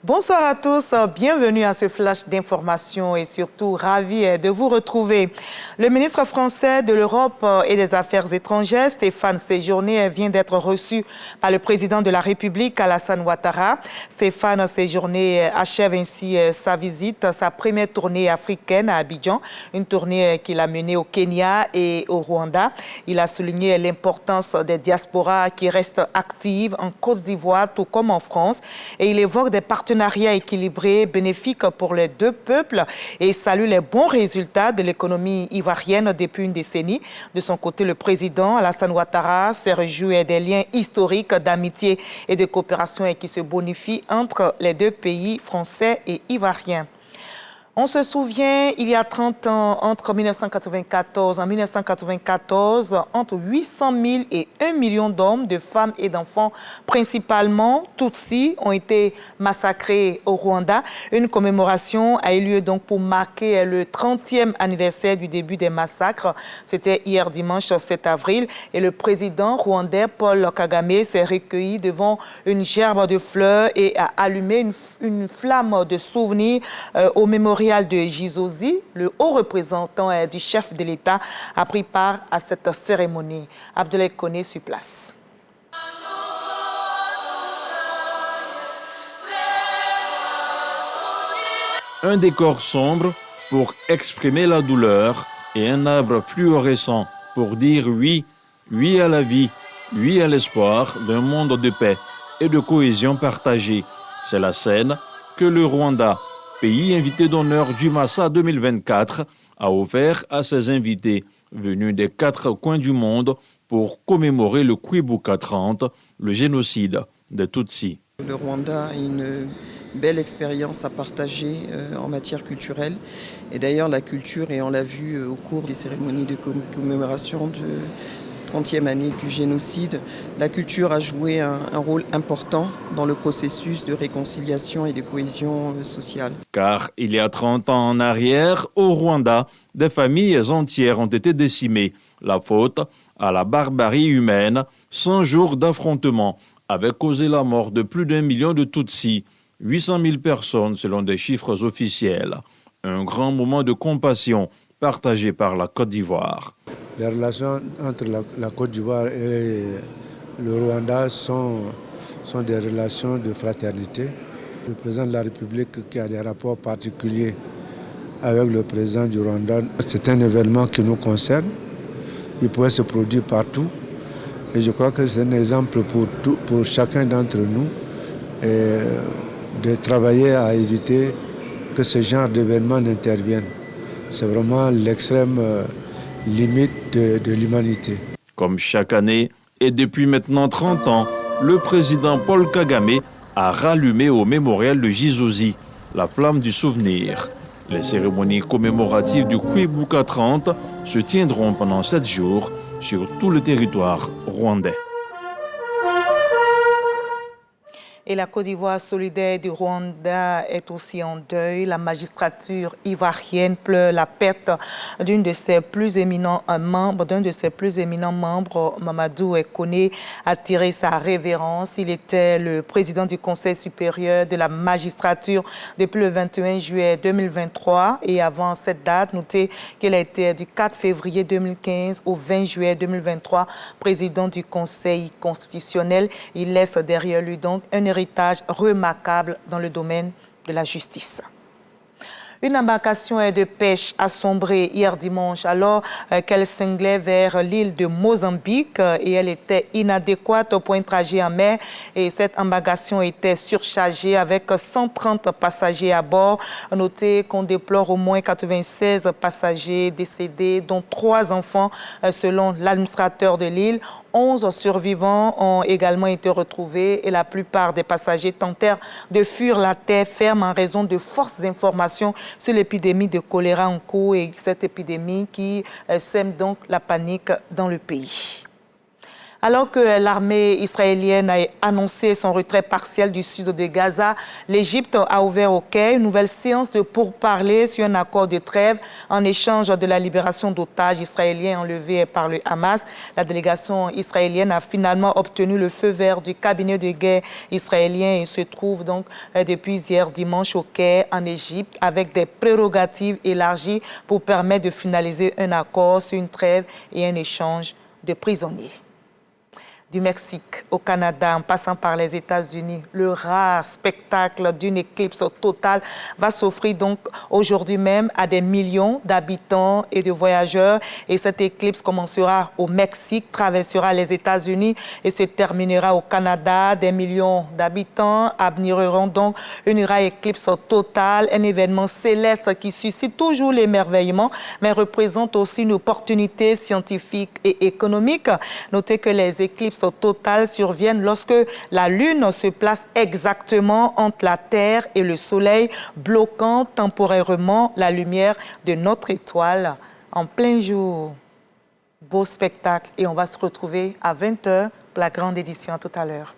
Bonsoir à tous, bienvenue à ce flash d'information et surtout ravi de vous retrouver. Le ministre français de l'Europe et des Affaires étrangères, Stéphane Séjourné, vient d'être reçu par le président de la République, Alassane Ouattara. Stéphane Séjourné achève ainsi sa visite, sa première tournée africaine à Abidjan, une tournée qu'il a menée au Kenya et au Rwanda. Il a souligné l'importance des diasporas qui restent actives en Côte d'Ivoire, tout comme en France, et il évoque des partenariats équilibré, bénéfique pour les deux peuples et salue les bons résultats de l'économie ivoirienne depuis une décennie. De son côté, le président Alassane Ouattara s'est réjoui des liens historiques d'amitié et de coopération qui se bonifient entre les deux pays français et ivoiriens. On se souvient, il y a 30 ans, entre 1994 entre 800 000 et 1 million d'hommes, de femmes et d'enfants, principalement Tutsis, ont été massacrés au Rwanda. Une commémoration a eu lieu donc pour marquer le 30e anniversaire du début des massacres. C'était hier dimanche 7 avril et le président rwandais Paul Kagame s'est recueilli devant une gerbe de fleurs et a allumé une flamme de souvenir au mémorial de Gizozi. Le haut représentant du chef de l'État a pris part à cette cérémonie. Abdoulaye Koné sur place. Un décor sombre pour exprimer la douleur et un arbre fluorescent pour dire oui, oui à la vie, oui à l'espoir d'un monde de paix et de cohésion partagée. C'est la scène que le Rwanda, pays invité d'honneur du Massa 2024, a offert à ses invités venus des 4 coins du monde pour commémorer le Kwibuka 30, le génocide des Tutsis. Le Rwanda a une belle expérience à partager en matière culturelle. Et d'ailleurs, la culture, et on l'a vu au cours des cérémonies de commémoration de 30e année du génocide, la culture a joué un rôle important dans le processus de réconciliation et de cohésion sociale. Car il y a 30 ans en arrière, au Rwanda, des familles entières ont été décimées. La faute à la barbarie humaine, 100 jours d'affrontement avaient causé la mort de plus d'1 million de Tutsis, 800 000 personnes selon des chiffres officiels. Un grand moment de compassion partagé par la Côte d'Ivoire. Les relations entre la Côte d'Ivoire et le Rwanda sont des relations de fraternité. Le président de la République qui a des rapports particuliers avec le président du Rwanda, c'est un événement qui nous concerne. Il pourrait se produire partout. Et je crois que c'est un exemple pour chacun d'entre nous de travailler à éviter que ce genre d'événements n'interviennent. C'est vraiment l'extrême limite de l'humanité. Comme chaque année, et depuis maintenant 30 ans, le président Paul Kagame a rallumé au mémorial de Gizozi la flamme du souvenir. Les cérémonies commémoratives du Kwibuka 30 se tiendront pendant 7 jours sur tout le territoire rwandais. Et la Côte d'Ivoire solidaire du Rwanda est aussi en deuil. La magistrature ivoirienne pleure la perte d'un de ses plus éminents membres, Mamadou Koné, a tiré sa révérence. Il était le président du Conseil supérieur de la magistrature depuis le 21 juillet 2023. Et avant cette date, notez qu'il a été du 4 février 2015 au 20 juillet 2023 président du Conseil constitutionnel. Il laisse derrière lui donc un héritage remarquable dans le domaine de la justice. Une embarcation de pêche a sombré hier dimanche alors qu'elle cinglait vers l'île de Mozambique et elle était inadéquate pour un trajet en mer. Et cette embarcation était surchargée avec 130 passagers à bord. Notez qu'on déplore au moins 96 passagers décédés, dont 3 enfants selon l'administrateur de l'île. 11 survivants ont également été retrouvés et la plupart des passagers tentèrent de fuir la terre ferme en raison de fausses informations sur l'épidémie de choléra en cours et cette épidémie qui sème donc la panique dans le pays. Alors que l'armée israélienne a annoncé son retrait partiel du sud de Gaza, l'Égypte a ouvert au Caire une nouvelle séance de pourparlers sur un accord de trêve en échange de la libération d'otages israéliens enlevés par le Hamas. La délégation israélienne a finalement obtenu le feu vert du cabinet de guerre israélien et se trouve donc depuis hier dimanche au Caire en Égypte avec des prérogatives élargies pour permettre de finaliser un accord sur une trêve et un échange de prisonniers. Du Mexique au Canada, en passant par les États-Unis, le rare spectacle d'une éclipse totale va s'offrir donc aujourd'hui même à des millions d'habitants et de voyageurs. Et cette éclipse commencera au Mexique, traversera les États-Unis et se terminera au Canada. Des millions d'habitants admireront donc une rare éclipse totale, un événement céleste qui suscite toujours l'émerveillement, mais représente aussi une opportunité scientifique et économique. Notez que les éclipses totales surviennent lorsque la Lune se place exactement entre la Terre et le Soleil, bloquant temporairement la lumière de notre étoile en plein jour. Beau spectacle et on va se retrouver à 20h pour la grande édition. À tout à l'heure.